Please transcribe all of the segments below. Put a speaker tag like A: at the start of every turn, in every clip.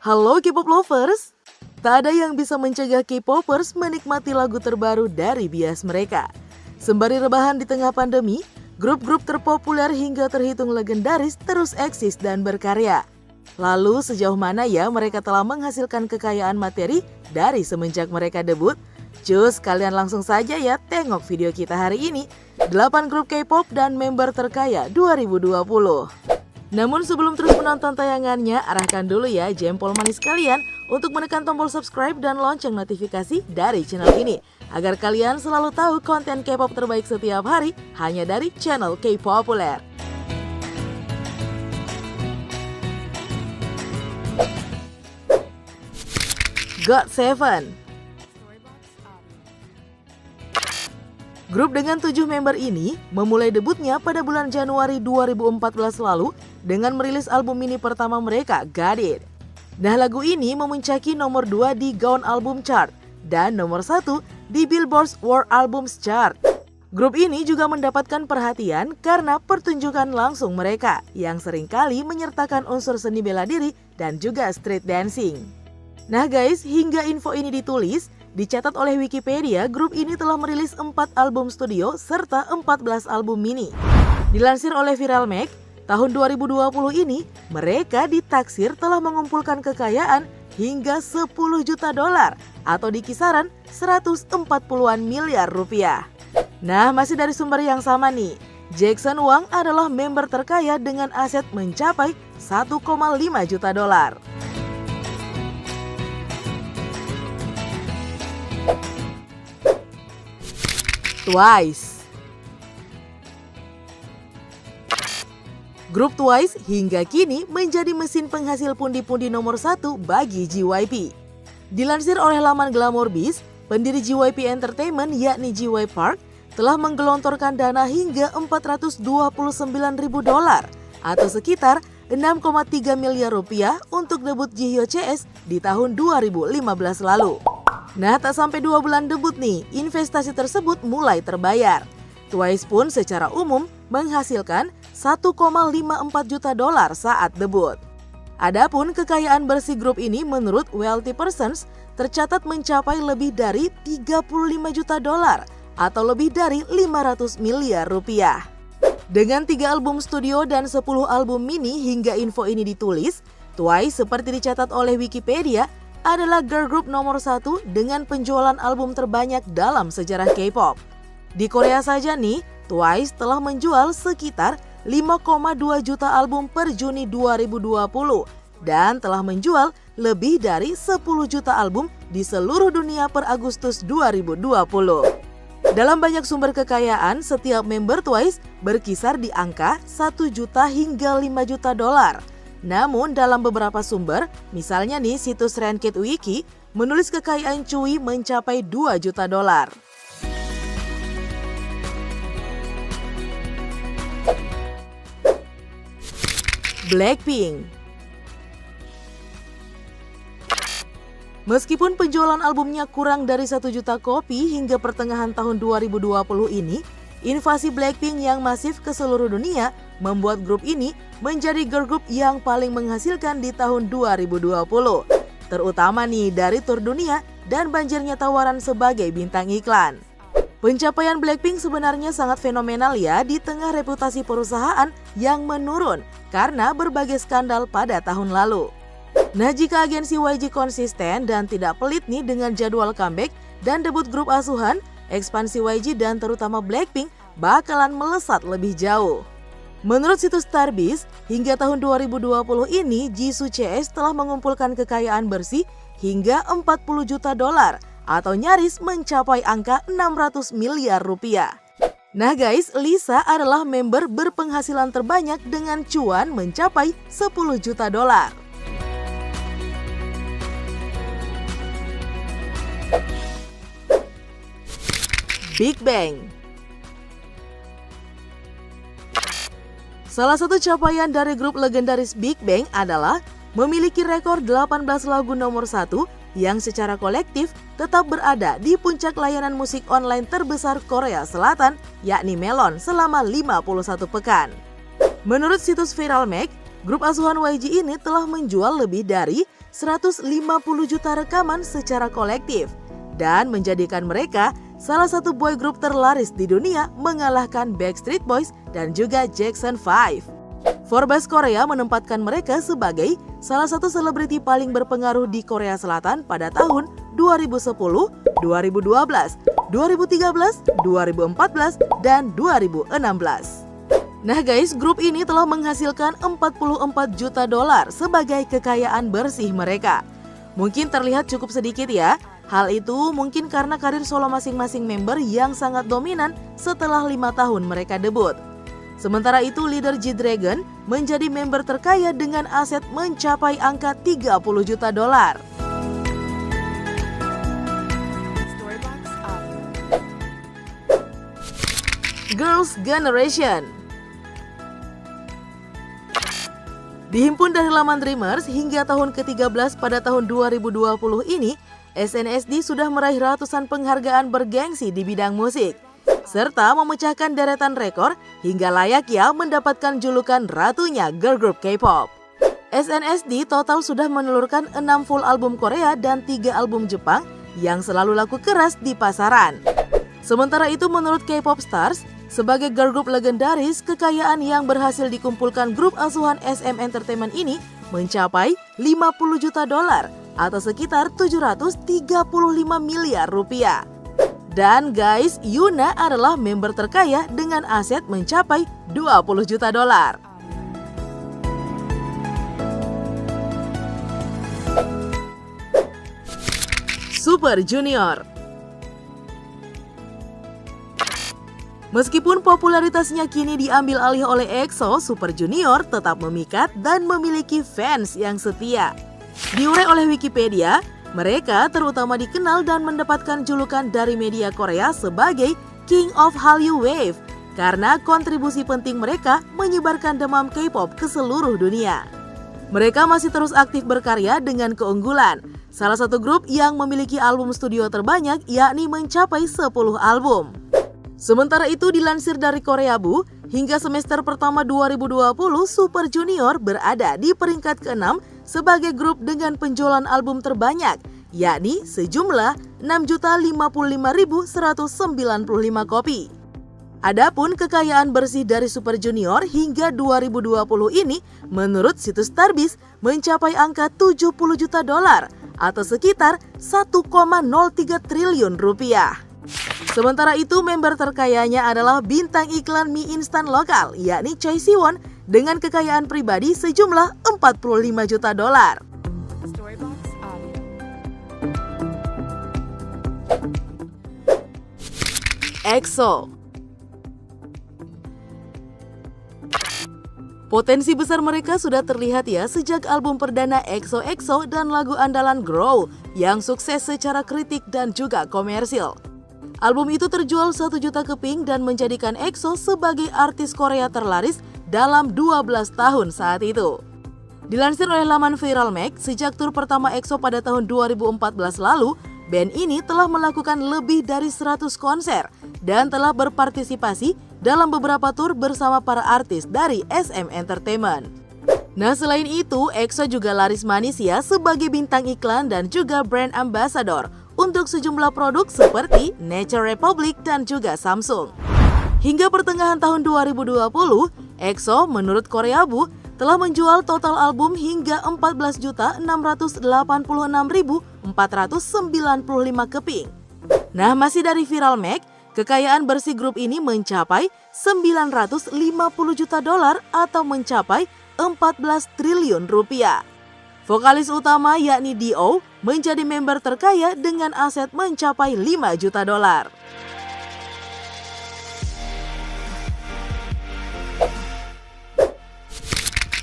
A: Halo K-pop lovers, tak ada yang bisa mencegah K-popers menikmati lagu terbaru dari bias mereka. Sembari rebahan di tengah pandemi, grup-grup terpopuler hingga terhitung legendaris terus eksis dan berkarya. Lalu sejauh mana ya mereka telah menghasilkan kekayaan materi dari semenjak mereka debut? Cus, kalian langsung saja ya tengok video kita hari ini, 8 grup K-pop dan member terkaya 2020. Namun sebelum terus menonton tayangannya, arahkan dulu ya jempol manis kalian untuk menekan tombol subscribe dan lonceng notifikasi dari channel ini, agar kalian selalu tahu konten K-pop terbaik setiap hari hanya dari channel K-Populer. GOT7. Grup dengan 7 member ini memulai debutnya pada bulan Januari 2014 lalu dengan merilis album mini pertama mereka, Got It. Nah, lagu ini memuncaki nomor 2 di Gaon Album Chart dan nomor 1 di Billboard World Albums Chart. Grup ini juga mendapatkan perhatian karena pertunjukan langsung mereka yang seringkali menyertakan unsur seni bela diri dan juga street dancing. Nah guys, hingga info ini ditulis, dicatat oleh Wikipedia, grup ini telah merilis 4 album studio serta 14 album mini. Dilansir oleh Viral Mag, tahun 2020 ini mereka ditaksir telah mengumpulkan kekayaan hingga 10 juta dolar atau di kisaran 140-an miliar rupiah. Nah, masih dari sumber yang sama nih, Jackson Wang adalah member terkaya dengan aset mencapai 1,5 juta dolar. Twice. Grup Twice hingga kini menjadi mesin penghasil pundi-pundi nomor 1 bagi JYP. Dilansir oleh laman Glamour Biz, pendiri JYP Entertainment yakni JY Park telah menggelontorkan dana hingga 429.000 dolar atau sekitar 6,3 miliar rupiah untuk debut Jihyo CS di tahun 2015 lalu. Nah, tak sampai 2 bulan debut nih, investasi tersebut mulai terbayar. Twice pun secara umum menghasilkan 1,54 juta dolar saat debut. Adapun kekayaan bersih grup ini menurut Wealthy Persons tercatat mencapai lebih dari 35 juta dolar atau lebih dari 500 miliar rupiah. Dengan 3 album studio dan 10 album mini hingga info ini ditulis, Twice seperti dicatat oleh Wikipedia adalah girl group nomor 1 dengan penjualan album terbanyak dalam sejarah K-pop. Di Korea saja nih, Twice telah menjual sekitar 5,2 juta album per Juni 2020 dan telah menjual lebih dari 10 juta album di seluruh dunia per Agustus 2020. Dalam banyak sumber kekayaan, setiap member Twice berkisar di angka 1 juta hingga 5 juta dolar. Namun dalam beberapa sumber, misalnya nih situs Ranked Wiki, menulis kekayaan Cui mencapai 2 juta dolar. Blackpink. Meskipun penjualan albumnya kurang dari 1 juta kopi hingga pertengahan tahun 2020 ini, invasi Blackpink yang masif ke seluruh dunia membuat grup ini menjadi girl group yang paling menghasilkan di tahun 2020. Terutama nih dari tur dunia dan banjirnya tawaran sebagai bintang iklan. Pencapaian Blackpink sebenarnya sangat fenomenal ya di tengah reputasi perusahaan yang menurun karena berbagai skandal pada tahun lalu. Nah, jika agensi YG konsisten dan tidak pelit nih dengan jadwal comeback dan debut grup asuhan, ekspansi YG dan terutama Blackpink bakalan melesat lebih jauh. Menurut situs Starbiz, hingga tahun 2020 ini Jisoo CS telah mengumpulkan kekayaan bersih hingga 40 juta dolar atau nyaris mencapai angka 600 miliar rupiah. Nah guys, Lisa adalah member berpenghasilan terbanyak dengan cuan mencapai 10 juta dolar. Big Bang. Salah satu capaian dari grup legendaris Big Bang adalah memiliki rekor 18 lagu nomor 1 yang secara kolektif tetap berada di puncak layanan musik online terbesar Korea Selatan, yakni Melon selama 51 pekan. Menurut situs Viral Mag, grup asuhan YG ini telah menjual lebih dari 150 juta rekaman secara kolektif dan menjadikan mereka salah satu boy group terlaris di dunia, mengalahkan Backstreet Boys dan juga Jackson 5. Forbes Korea menempatkan mereka sebagai salah satu selebriti paling berpengaruh di Korea Selatan pada tahun 2010, 2012, 2013, 2014, dan 2016. Nah guys, grup ini telah menghasilkan 44 juta dolar sebagai kekayaan bersih mereka. Mungkin terlihat cukup sedikit ya. Hal itu mungkin karena karir solo masing-masing member yang sangat dominan setelah 5 tahun mereka debut. Sementara itu, leader G-Dragon menjadi member terkaya dengan aset mencapai angka 30 juta dolar. Girls' Generation. Dihimpun dari laman Dreamers hingga tahun ke-13 pada tahun 2020 ini, SNSD sudah meraih ratusan penghargaan bergengsi di bidang musik, serta memecahkan deretan rekor hingga layaknya mendapatkan julukan ratunya girl group K-pop. SNSD total sudah menelurkan 6 full album Korea dan 3 album Jepang yang selalu laku keras di pasaran. Sementara itu menurut K-pop Stars, sebagai girl group legendaris, kekayaan yang berhasil dikumpulkan grup asuhan SM Entertainment ini mencapai 50 juta dolar atau sekitar 735 miliar rupiah. Dan guys, Yuna adalah member terkaya dengan aset mencapai 20 juta dolar. Super Junior. Meskipun popularitasnya kini diambil alih oleh EXO, Super Junior tetap memikat dan memiliki fans yang setia. Diurai oleh Wikipedia, mereka terutama dikenal dan mendapatkan julukan dari media Korea sebagai King of Hallyu Wave karena kontribusi penting mereka menyebarkan demam K-pop ke seluruh dunia. Mereka masih terus aktif berkarya dengan keunggulan. Salah satu grup yang memiliki album studio terbanyak yakni mencapai 10 album. Sementara itu dilansir dari Koreabu, hingga semester pertama 2020 Super Junior berada di peringkat ke-6 sebagai grup dengan penjualan album terbanyak, yakni sejumlah 6.055.195 kopi. Adapun kekayaan bersih dari Super Junior hingga 2020 ini menurut situs Starbizz mencapai angka 70 juta dolar atau sekitar 1,03 triliun rupiah. Sementara itu, member terkayanya adalah bintang iklan mie instan lokal, yakni Choi Siwon, dengan kekayaan pribadi sejumlah 45 juta dolar. EXO. Potensi besar mereka sudah terlihat ya sejak album perdana EXO-EXO dan lagu andalan Grow yang sukses secara kritik dan juga komersil. Album itu terjual 1 juta keping dan menjadikan EXO sebagai artis Korea terlaris dalam 12 tahun saat itu. Dilansir oleh laman Viral Mag, sejak tur pertama EXO pada tahun 2014 lalu, band ini telah melakukan lebih dari 100 konser dan telah berpartisipasi dalam beberapa tur bersama para artis dari SM Entertainment. Nah, selain itu, EXO juga laris manis ya sebagai bintang iklan dan juga brand ambassador untuk sejumlah produk seperti Nature Republic dan juga Samsung. Hingga pertengahan tahun 2020, EXO menurut Koreabu telah menjual total album hingga 14.686.495 keping. Nah, masih dari Viral Mag, kekayaan bersih grup ini mencapai 950 juta dolar atau mencapai 14 triliun rupiah. Vokalis utama yakni D.O menjadi member terkaya dengan aset mencapai 5 juta dolar.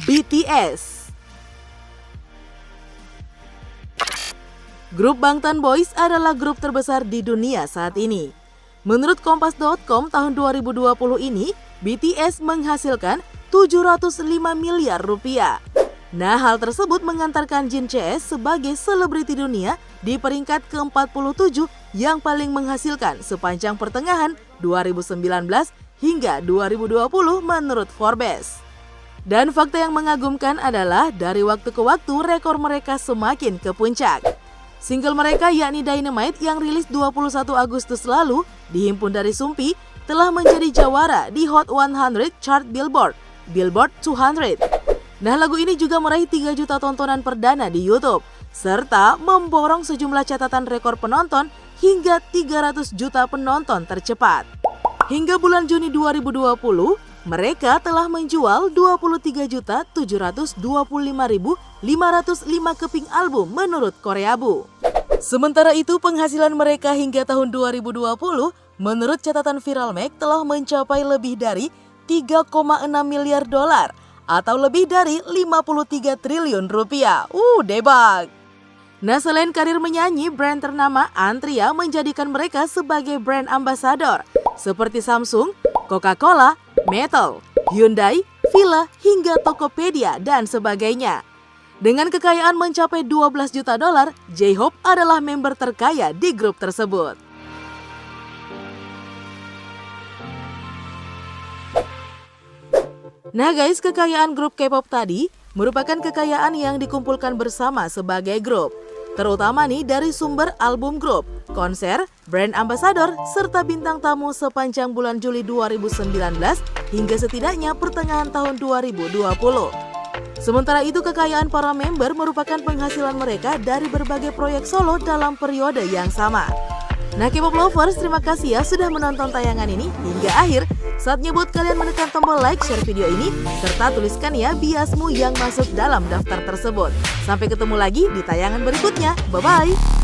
A: BTS. Grup Bangtan Boys adalah grup terbesar di dunia saat ini. Menurut Kompas.com tahun 2020 ini, BTS menghasilkan 705 miliar rupiah. Nah, hal tersebut mengantarkan Jin CS sebagai selebriti dunia di peringkat ke-47 yang paling menghasilkan sepanjang pertengahan 2019 hingga 2020 menurut Forbes. Dan fakta yang mengagumkan adalah dari waktu ke waktu rekor mereka semakin ke puncak. Single mereka yakni Dynamite yang rilis 21 Agustus lalu dihimpun dari Sumpi telah menjadi jawara di Hot 100 chart Billboard 200. Nah, lagu ini juga meraih 3 juta tontonan perdana di YouTube serta memborong sejumlah catatan rekor penonton hingga 300 juta penonton tercepat. Hingga bulan Juni 2020, mereka telah menjual 23.725.505 keping album menurut Koreabu. Sementara itu, penghasilan mereka hingga tahun 2020 menurut catatan Viral Mag telah mencapai lebih dari 3,6 miliar dolar atau lebih dari 53 triliun rupiah. Debak! Nah, selain karir menyanyi, brand ternama Antria menjadikan mereka sebagai brand ambassador seperti Samsung, Coca-Cola, Mattel, Hyundai, Villa, hingga Tokopedia, dan sebagainya. Dengan kekayaan mencapai 12 juta dolar, J-Hope adalah member terkaya di grup tersebut. Nah guys, kekayaan grup K-pop tadi merupakan kekayaan yang dikumpulkan bersama sebagai grup. Terutama nih dari sumber album grup, konser, brand ambassador, serta bintang tamu sepanjang bulan Juli 2019 hingga setidaknya pertengahan tahun 2020. Sementara itu, kekayaan para member merupakan penghasilan mereka dari berbagai proyek solo dalam periode yang sama. Nah, K-pop lovers, terima kasih ya sudah menonton tayangan ini hingga akhir. Saatnya buat kalian menekan tombol like, share video ini, serta tuliskan ya biasmu yang masuk dalam daftar tersebut. Sampai ketemu lagi di tayangan berikutnya. Bye-bye!